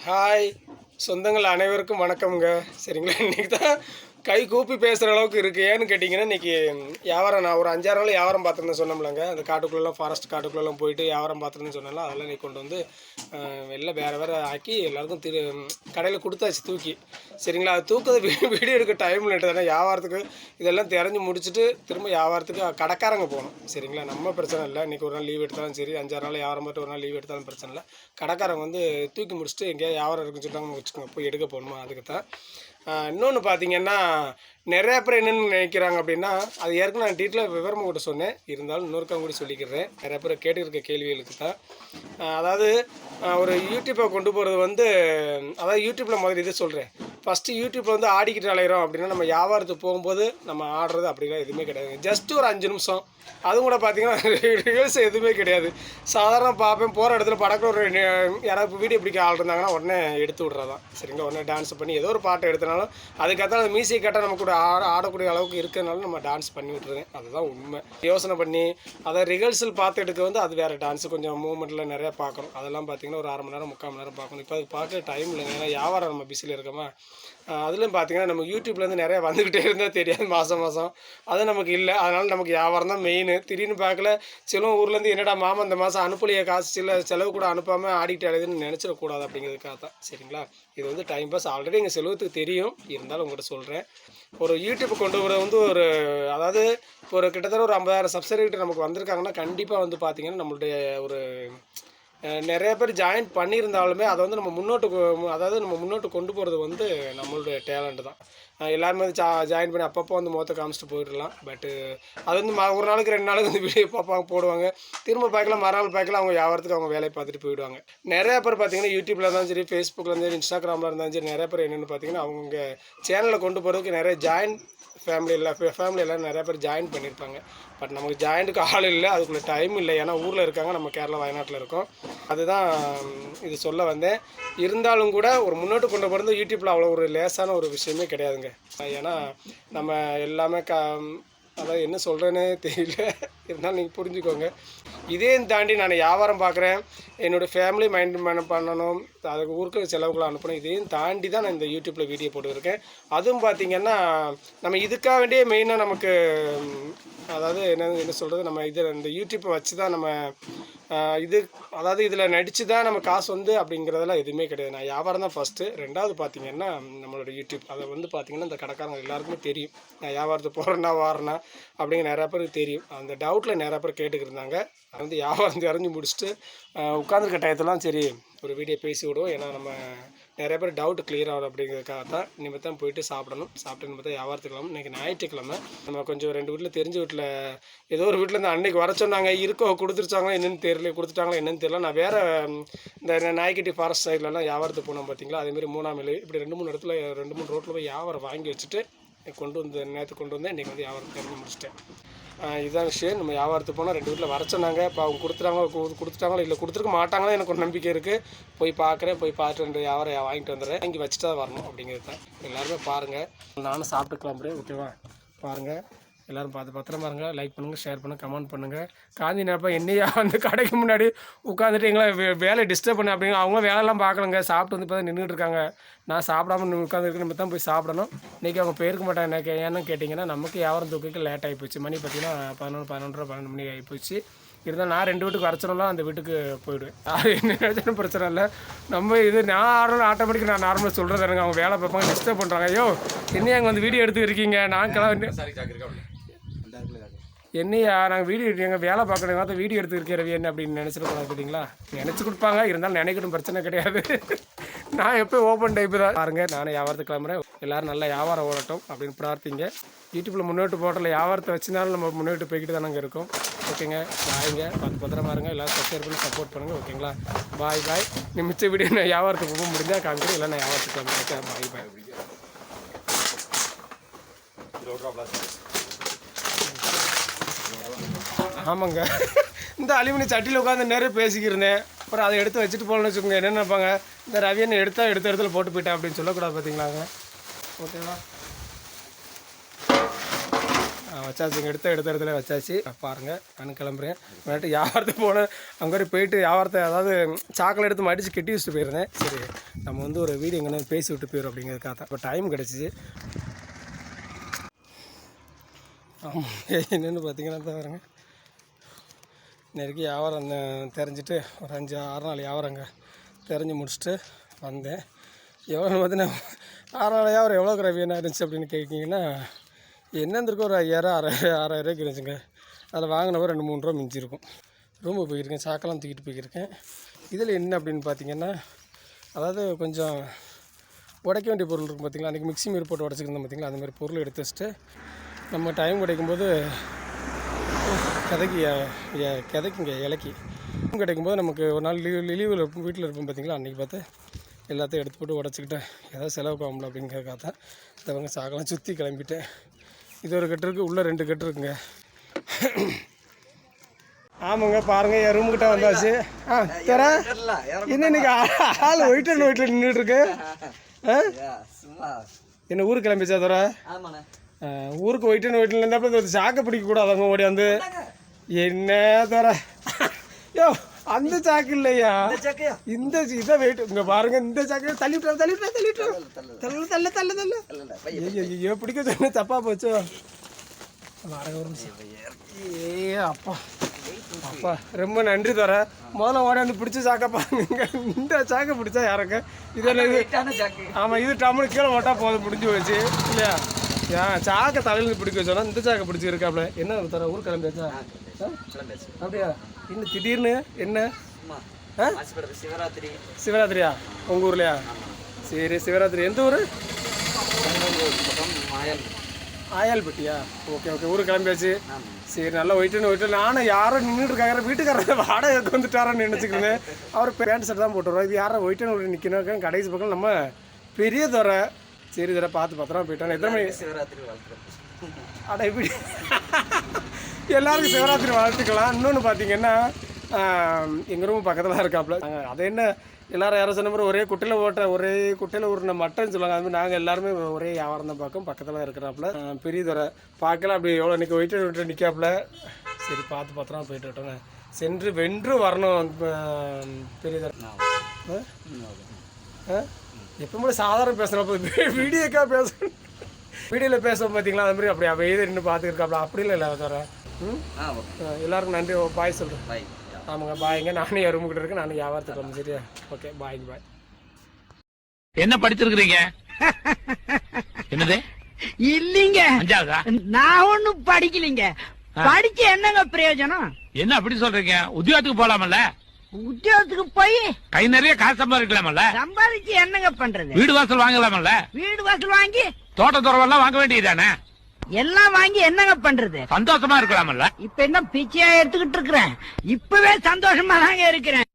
Hi சொந்தங்கள் அனைவருக்கும் வணக்கம்ங்க. சரிங்களா, இன்றைக்கி தான் கை கூப்பி பேசுகிற அளவுக்கு இருக்குது. ஏன்னு கேட்டிங்கன்னா, இன்றைக்கி வியாபாரம் நான் ஒரு 5-6 நாள் வியாபாரம் பார்த்துருந்தேன் சொன்னோம்லங்க. அந்த காட்டுக்குள்ளெல்லாம் ஃபாரஸ்ட் காட்டுக்குள்ளெல்லாம் போயிட்டு வியாபாரம் பார்த்துருந்தேன்னு சொன்னால அதெல்லாம் நீ கொண்டு வந்து வெளில வேறு ஆக்கி எல்லாருக்கும் கடையில் கொடுத்தாச்சு தூக்கி. சரிங்களா, அது தூக்கத்தை வீடியோ எடுக்க டைம் இல்லை தானே. வியாபாரத்துக்கு இதெல்லாம் தெரிஞ்சு முடிச்சுட்டு திரும்ப வியாபாரத்துக்கு கடைக்காரங்க போகணும். சரிங்களா, நம்ம பிரச்சனை இல்லை. இன்றைக்கி ஒரு நாள் லீவ் எடுத்தாலும் சரி, 5-6 நாள் வியாபாரம் பார்த்து ஒரு நாள் லீவ் எடுத்தாலும் பிரச்சனை இல்லை. கடைக்காரங்க வந்து தூக்கி முடிச்சுட்டு எங்கேயா வியாபாரம் இருக்குன்னு சொல்லிட்டாங்க வச்சுக்கோங்க, போய் எடுக்க போகணுமா, அதுக்கு தான். இன்னொன்று பார்த்தீங்கன்னா, நிறையா பேர் என்னென்னு நினைக்கிறாங்க அப்படின்னா, அது ஏற்கனவே நான் டீட்டெயிலாக விவரமாக கூட சொன்னேன், இருந்தாலும் இன்னொருக்காக கூட சொல்லிக்கிறேன். நிறையா பேர் கேட்டுருக்க கேள்விகளுக்கு தான். அதாவது ஒரு யூடியூப்பை கொண்டு போகிறது வந்து, அதாவது யூடியூப்பில் முதல்ல இதை சொல்கிறேன். ஃபஸ்ட்டு யூடியூப்பில் வந்து ஆடிக்கிட்டு அலைகிறோம் அப்படின்னா, நம்ம வியாபாரத்துக்கு போகும்போது நம்ம ஆடுறது அப்படிலாம் எதுவுமே கிடையாது. ஜஸ்ட்டு ஒரு 5 நிமிஷம், அதுவும் கூட பார்த்தீங்கன்னா ரிஹர்ஸ் எதுவுமே கிடையாது. சாதாரண பார்ப்பேன், போகிற இடத்துல படக்க ஒரு யாராவது வீடியோ பிடிக்க ஆள் இருந்தாங்கன்னா உடனே எடுத்து விட்றதான். சரிங்களா, உடனே டான்ஸ் பண்ணி ஏதோ ஒரு பாட்டை எடுத்தனாலும் அதுக்கப்புறம் அந்த மியூசிக் கேட்டால் நம்ம கூட ஆடக்கூடிய அளவுக்கு இருக்கிறதுனால நம்ம டான்ஸ் பண்ணி விட்டுருவேன். அதுதான் உண்மை. யோசனை பண்ணி அதை ரிஹர்சல் பார்த்து எடுக்க வந்து அது வேறு டான்ஸு கொஞ்சம் மூவ்மெண்ட்டில் நிறையா பார்க்கணும். அதெல்லாம் பார்த்திங்கன்னா ஒரு 1/2 மணி நேரம் 3/4 மணி நேரம் பார்க்கணும். இப்போ அது பார்க்க டைம் இல்லைங்க. ஏன்னா வியாபாரம் நம்ம பிஸியில் இருக்கோமா. அதுலேயும் பார்த்திங்கன்னா நம்ம யூடியூப்லேருந்து நிறையா வந்துக்கிட்டே இருந்தால் தெரியாது மாதம் அது நமக்கு இல்லை. அதனால் நமக்கு வியாபாரம் தான் மெயின். திடீர்னு பார்க்கல சில ஊர்லேருந்து என்னடா மாமா இந்த மாதம் அனுப்பலையே காசு, சில செலவு கூட அனுப்பாமல் ஆடிக்கிட்டு அழுதுன்னு நினச்சிடக்கூடாது அப்படிங்கிறதுக்காக தான். சரிங்களா, இது வந்து டைம் பாஸ். ஆல்ரெடி எங்கள் செலவுக்கு தெரியும், இருந்தாலும் உங்கள்கிட்ட சொல்கிறேன். ஒரு யூடியூப் கொண்டு வர வந்து ஒரு, அதாவது இப்போ ஒரு கிட்டத்தட்ட ஒரு 50,000 சப்ஸ்கிரைபர் நமக்கு வந்திருக்காங்கன்னா கண்டிப்பாக வந்து பார்த்திங்கன்னா நம்மளுடைய ஒரு நிறைய பேர் ஜாயின் பண்ணியிருந்தாலுமே அதை வந்து நம்ம முன்னோட்டு கொண்டு போகிறது வந்து நம்மளுடைய டேலண்ட்டு தான். எல்லாருமே வந்து ஜாயின் பண்ணி அப்பப்போ வந்து முகத்தை காமிச்சிட்டு போயிடலாம். பட்டு அது வந்து ஒரு நாளைக்கு 2 நாளுக்கு வந்து வீடியோ பார்ப்பாங்க, போடுவாங்க, திரும்ப பார்க்கலாம், மறுநாள் பார்க்கலாம், அவங்க வியாபாரத்துக்கு அவங்க வேலையை பார்த்துட்டு போயிடுவாங்க. நிறையா பேர் பார்த்திங்கன்னா யூடியூப்பில் இருந்தாலும் சரி, ஃபேஸ்புக்கில் இருந்தாலும் சரி, இன்ஸ்டாகிராமில் இருந்தாலும் சரி, நிறைய பேர் என்னென்னு பார்த்திங்கன்னா அவங்க சேனலில் கொண்டு போகிறதுக்கு நிறைய ஃபேமிலி எல்லோரும் நிறையா பேர் ஜாயின் பண்ணியிருப்பாங்க. பட் நமக்கு ஜாயின்ட்டுக்கு ஆள் இல்லை, அதுக்குள்ளே டைம் இல்லை. ஏன்னா ஊரில் இருக்காங்க, நம்ம கேரளா வயநாட்டில் இருக்கோம். அதுதான் இது சொல்ல வந்தேன். இருந்தாலும் கூட ஒரு முன்னோட்டு கொண்டு போகிறது யூடியூப்பில் அவ்வளோ ஒரு லேசான ஒரு விஷயமே கிடையாதுங்க. ஏன்னா நம்ம எல்லாமே அதாவது என்ன சொல்கிறேன்னு தெரியல, இருந்தாலும் நீங்கள் புரிஞ்சுக்கோங்க. இதையும் தாண்டி நான் வியாபாரம் பார்க்குறேன், என்னோடய ஃபேமிலி மைண்ட் பண்ணணும், அதுக்கு ஊருக்கு செலவுகளை அனுப்பணும். இதையும் தாண்டி தான் நான் இந்த யூடியூப்பில் வீடியோ போட்டுருக்கேன். அதுவும் பார்த்திங்கன்னா நம்ம இதுக்காக வேண்டிய மெயினாக நமக்கு, அதாவது என்ன சொல்கிறது, நம்ம இந்த யூடியூப்பை வச்சு தான் நம்ம அதாவது இதில் நடித்து தான் நம்ம காசு வந்து அப்படிங்கிறதெல்லாம் எதுவுமே கிடையாது. நான் வியாபாரம் தான் ஃபஸ்ட்டு. 2வது பார்த்திங்கன்னா நம்மளோட யூடியூப். அதை வந்து பார்த்திங்கன்னா இந்த கடைக்காரங்க எல்லாருக்குமே தெரியும் நான் வியாபாரத்துக்கு போகிறேன்னா வாரேன்னா அப்படிங்கிற நிறையா பேருக்கு தெரியும். அந்த டவுட்டில் நிறையா பேர் கேட்டுக்கிருந்தாங்க. அது வந்து வியாபாரம் அறிஞ்சு முடிச்சுட்டு உட்காந்துருக்க டயத்தெல்லாம் சரி ஒரு வீடியோ பேசி விடுவோம். ஏன்னா நம்ம நிறைய பேர் டவுட் கிளியர் ஆகும் அப்படிங்கிறதுக்காக தான். இனிமேல் தான் போயிட்டு சாப்பிடணும். சாப்பிட்டு இனிமேல் தான் வியாபாரத்துக்கலாம். இன்றைக்கி ஞாயிற்றுக்கிழமை. நம்ம கொஞ்சம் 2 வீட்டில் தெரிஞ்ச வீட்டில் ஏதோ ஒரு வீட்டில் இருந்து அன்றைக்கி வர சொன்னாங்க, கொடுத்துருச்சாங்களா என்னென்னு தெரியல, கொடுத்துட்டாங்களா என்னென்னு தெரியல. நான் வேறு இந்த நாய்க்கட்டி ஃபாரஸ்ட் சைட்லலாம் வியாபாரத்துக்கு போனோம் பார்த்தீங்களா, அதேமாதிரி 3ஆம் மைல் இப்படி 2-3 இடத்துல 2-3 ரோட்டில் போய் வியாபாரம் வாங்கி வச்சுட்டு நேற்று கொண்டு வந்தேன். இன்றைக்கி வந்து வியாபாரம் தெரிஞ்சு முடிச்சிட்டேன். இதுதான் விஷயம். நம்ம வியாபாரத்துக்கு போனால் 2 வீட்டில் வர சொன்னாங்க. இப்போ அவங்க கொடுத்துட்டாங்களோ இல்லை கொடுத்துருக்க மாட்டாங்களோ எனக்கு ஒரு நம்பிக்கை இருக்குது. போய் பார்க்குறேன், போய் பார்த்துட்டு 2 வியாபாரம் வாங்கிட்டு வந்துடுறேன். இங்கே வச்சுட்டு தான் வரணும் அப்படிங்கிறது தான். எல்லாருமே பாருங்கள், நானும் சாப்பிட்டுக்கலாம் அப்படியே. ஓகேவா, பாருங்கள், எல்லோரும் பார்த்து பத்திரமா இருங்க. லைக் பண்ணுங்கள், ஷேர் பண்ணுங்கள், கமெண்ட் பண்ணுங்கள். காந்தி நேரப்போ என்னையா வந்து கடைக்கு முன்னாடி உட்காந்துட்டு எங்களை வேலையை டிஸ்டர்ப் பண்ண அப்படிங்க. அவங்க வேலையெல்லாம் பார்க்கலங்க, சாப்பிட்டு வந்து இப்போ தான் நின்றுட்டு இருக்காங்க. நான் சாப்பிடாம உட்காந்துருக்கு, நம்ம தான் போய் சாப்பிடணும். இன்றைக்கி அவங்க போயிருக்க மாட்டாங்க. எனக்கு ஏன்னு கேட்டிங்கன்னா நமக்கு வியாபாரம் தூக்கிக்கு லேட் ஆகி போச்சு. மணி பார்த்திங்கன்னா 11 மணி ஆகி போச்சு. இருந்தால் நான் 2 வீட்டுக்கு வரச்சோம்லாம் அந்த வீட்டுக்கு போயிடுவேன். அது என்ன நினச்சாலும் பிரச்சனை இல்லை. நம்ம இது நான் ஆட்டோமேட்டிக்காக நான் நார்மலாக சொல்கிறது எனக்கு அவங்க வேலை பார்ப்பாங்க, டிஸ்டர்ப் பண்ணுறாங்க. ஐயோ என்னையா அங்கே வந்து வீடியோ எடுத்து இருக்கீங்க, நான் என்னையா நாங்கள் வீடியோ எங்கள் வேலை பார்க்குறவங்க வீடியோ எடுத்துருக்கிற ரவி என்ன அப்படின்னு நினச்சிடக்கூடாது. பார்த்தீங்களா, நினச்சி கொடுப்பாங்க, இருந்தாலும் நினைக்கணும், பிரச்சனை கிடையாது. நான் எப்போ ஓப்பன் டைப்பு தான். பாருங்கள், நானே வியாபாரத்துக்கு கிளம்புறேன். எல்லோரும் நல்லா வியாபாரம் ஓடட்டும் அப்படின்னு பிரார்த்திங்க. யூடியூப்பில் முன்னோட்டு போட்டல வியாபாரத்தை வச்சுனாலும் நம்ம முன்னோட்டு போய்கிட்டு தானங்க இருக்கும். ஓகேங்க, பாய்ங்க, பத்திரமா இருங்க. எல்லோரும் சப்ஸ்கிரைப் பண்ணி சப்போர்ட் பண்ணுங்கள். ஓகேங்களா, பாய். நீ மிச்ச வீடியோ நான் வியாபாரத்துக்கு போக முடிஞ்சால் காமிக்கிறேன், இல்லை நான் வியாபாரத்துக்கு கிளம்புறேன். பாய். ஆமாங்க, இந்த அலுமினிய சட்டியில் உட்காந்து நிறைய பேசிக்கிருந்தேன். அப்புறம் அதை எடுத்து வச்சுட்டு போகணும்னு வச்சுக்கோங்க. என்ன நினைப்பாங்க, இந்த ரவியனை எடுத்த இடத்துல போட்டு போயிட்டேன் அப்படின்னு சொல்லக்கூடாது. பார்த்தீங்களாங்க. ஓகேவா, வச்சாச்சுங்க, எடுத்த இடத்துல வச்சாச்சு. பாருங்கள் நான் கிளம்புறேன். விளையாட்டு வியாபாரத்துக்கு போனேன், அங்கே வரை போயிட்டு வியாபாரத்தை அதாவது சாக்கில் எடுத்து மடித்து கெட்டி வச்சுட்டு போயிருந்தேன். சரி நம்ம வந்து ஒரு வீடியோ எங்கன்னா பேசி விட்டு போயிடும் அப்படிங்கிறதுக்காக தான். இப்போ டைம் கிடச்சிச்சு. ஆமாம் என்னென்னு பார்த்தீங்கன்னா தான் பாருங்க, நெருக்கி வியாபாரம் தெரிஞ்சுட்டு ஒரு 5-6 நாள் வியாபாரங்க தெரிஞ்சு முடிச்சுட்டு வந்தேன். எவ்வளோ பார்த்தீங்கன்னா 6 நாள் வியாபாரம் எவ்வளோ கிரவியனாக இருந்துச்சு அப்படின்னு கேட்கிங்கன்னா, என்ன இருந்திருக்கும் ஒரு 5000 ரூபாய்க்கு இருந்துச்சுங்க. அதில் வாங்கினப்போ 2-3 ரூபா மிஞ்சிருக்கும். ரூமுக்கு போயிருக்கேன், சாக்கெல்லாம் தூக்கிட்டு போயிருக்கேன். இதில் என்ன அப்படின்னு பார்த்தீங்கன்னா, அதாவது கொஞ்சம் உடைக்க வேண்டிய பொருள் இருக்கும் பார்த்திங்களா, அன்றைக்கி மிக்ஸி மாரி போட்டு உடச்சிக்கிருந்தோம் பார்த்திங்களா, அந்தமாதிரி பொருள் எடுத்து வச்சுட்டு நம்ம டைம் கிடைக்கும்போது கிதைக்குங்க இலக்கி கிடைக்கும்போது நமக்கு ஒரு நாள் லீவில் வீட்டில் இருப்போம் பார்த்திங்களா, அன்றைக்கி பார்த்து எல்லாத்தையும் எடுத்து போட்டு உடச்சிக்கிட்டேன். ஏதாவது செலவுக்கு ஆகல அப்படிங்கிறக்காக தான் இந்தவங்க சாக்கெல்லாம் சுற்றி கிளம்பிட்டேன். இது ஒரு கட்டு இருக்குது, உள்ளே 2 கட்டு இருக்குங்க. ஆமாங்க பாருங்கள் என் ரூமுக்கிட்ட வந்தாச்சு. தர என்ன இன்னைக்கு ஆள் ஒயிட் அண்ட் ஒயிட்டில் நின்றுட்டுருக்கு. என்ன ஊருக்கு கிளம்பிச்சா தர? ஊருக்கு ஒயிட் அண்ட் ஒயிட்டில் இருந்தால் சாக்கை பிடிக்கக்கூடாது. அவங்க ஓடி வந்து என்ன தர யோ அந்த சாக்கு இல்லையா, இந்த இதை வெயிட் இங்கே பாருங்க, இந்த சாக்கு தள்ளிவிட்டு ஐயோ பிடிக்க சொன்ன தப்பா போச்சோ. ஏ அப்பா அப்பா ரொம்ப நன்றி தர. முதல்ல ஓடாந்து பிடிச்ச சாக்கை பாருங்க, இந்த சாக்கை பிடிச்சா யாருங்க இதெல்லாம். ஆமாம் இது டம்முன்னு கீழே ஓட்டா போதும், முடிஞ்சு போச்சு இல்லையா. சாக்கை தலையிலேருந்து பிடிக்க வச்சோன்னா இந்த சாக்கை பிடிச்சிருக்காப்ல. என்ன தர ஊருக்கு கிளம்பியாச்சா? அப்படியா? இன்னும் திடீர்னு என்ன சிவராத்திரியா உங்கள் ஊர்லையா? சரி சிவராத்திரி எந்த ஊர்? ஆயால்பட்டியா? ஓகே ஊருக்கு கிளம்பியாச்சு. சரி நல்லா ஒயிட்டு நானும் யாரும் நின்றுட்டு இருக்காங்க, வீட்டுக்காரர் வாடகைக்கு வந்துட்டாரான்னு நினச்சிக்கிறேன். அவர் பேண்ட் ஷர்ட் தான் போட்டுருவோம். இது யாரும் ஒயிட்டு ஒயிட்டு நிற்கணும் கடைசி பக்கம் நம்ம பெரிய தர. சரி தர பார்த்து பத்திரமா போயிட்டாங்க. எத்தனை மணி சிவராத்திரி அட இப்படி எல்லாருக்கும் சிவராத்திரி வாழ்த்துக்கலாம். இன்னொன்று பார்த்தீங்கன்னா எங்கள் ரூம் பக்கத்தில் இருக்காப்புல. அதை என்ன எல்லோரும் யாரும் சொன்ன மாதிரி ஒரே குட்டையில் ஊறின மட்டன் சொல்லுவாங்க. அது மாதிரி நாங்கள் எல்லாருமே ஒரே வியாபாரம் தான் பார்க்கும். பக்கத்தில் இருக்கிறாப்புல பெரிய தர பார்க்கலாம். அப்படி எவ்வளோ நிற்க ஒயிட்டு நிற்காப்புல. சரி பார்த்து பத்திரமா போயிட்டு விட்டோங்க. சென்று வென்று வரணும் பெரிய தர. எப்பவுமே சாதாரண பேசுகிறப்ப வீடியோக்காக பேசுகிறேன். வீடியோவில் பேசுவோம் பார்த்தீங்களா, அது மாதிரி அப்படி வெயில் நின்று பார்த்துருக்காப்புல. அப்படிலாம் இல்லை தர. எல்லாருக்கும் நன்றி பாய் சொல்கிறேன். பாய். ஆமாங்க பாய்ங்க. நானும் என் ரூமுக்கிட்ட இருக்கேன், நானும் வியாபாரத்துக்கு வரணும். சரியா? ஓகே பாய்ங்க பாய். என்ன படிச்சிருக்கிறீங்க? என்னது? இல்லீங்க நான் ஒண்ணும் படிக்கலீங்க. படிச்சு என்னங்க பிரயோஜனம்? என்ன அப்படி சொல்றீங்க? உத்தியோகத்துக்கு போலாமல்ல? உத்தியோகத்துக்கு போய் கை நிறைய காசு சம்பாதிக்கலாமல்ல? சம்பாதிச்சு என்னங்க பண்றது? வீடு வாசல் வாங்கலாமல்ல? வீடு வாசல் வாங்கி தோட்ட துறவெல்லாம் வாங்க வேண்டியதானே? எல்லாம் வாங்கி என்னங்க பண்றது? சந்தோஷமா இருக்கலாமல்ல? இப்ப என்ன பிச்சையா எடுத்துக்கிட்டு இருக்கிறேன்? இப்பவே சந்தோஷமா தாங்க இருக்கிறேன்.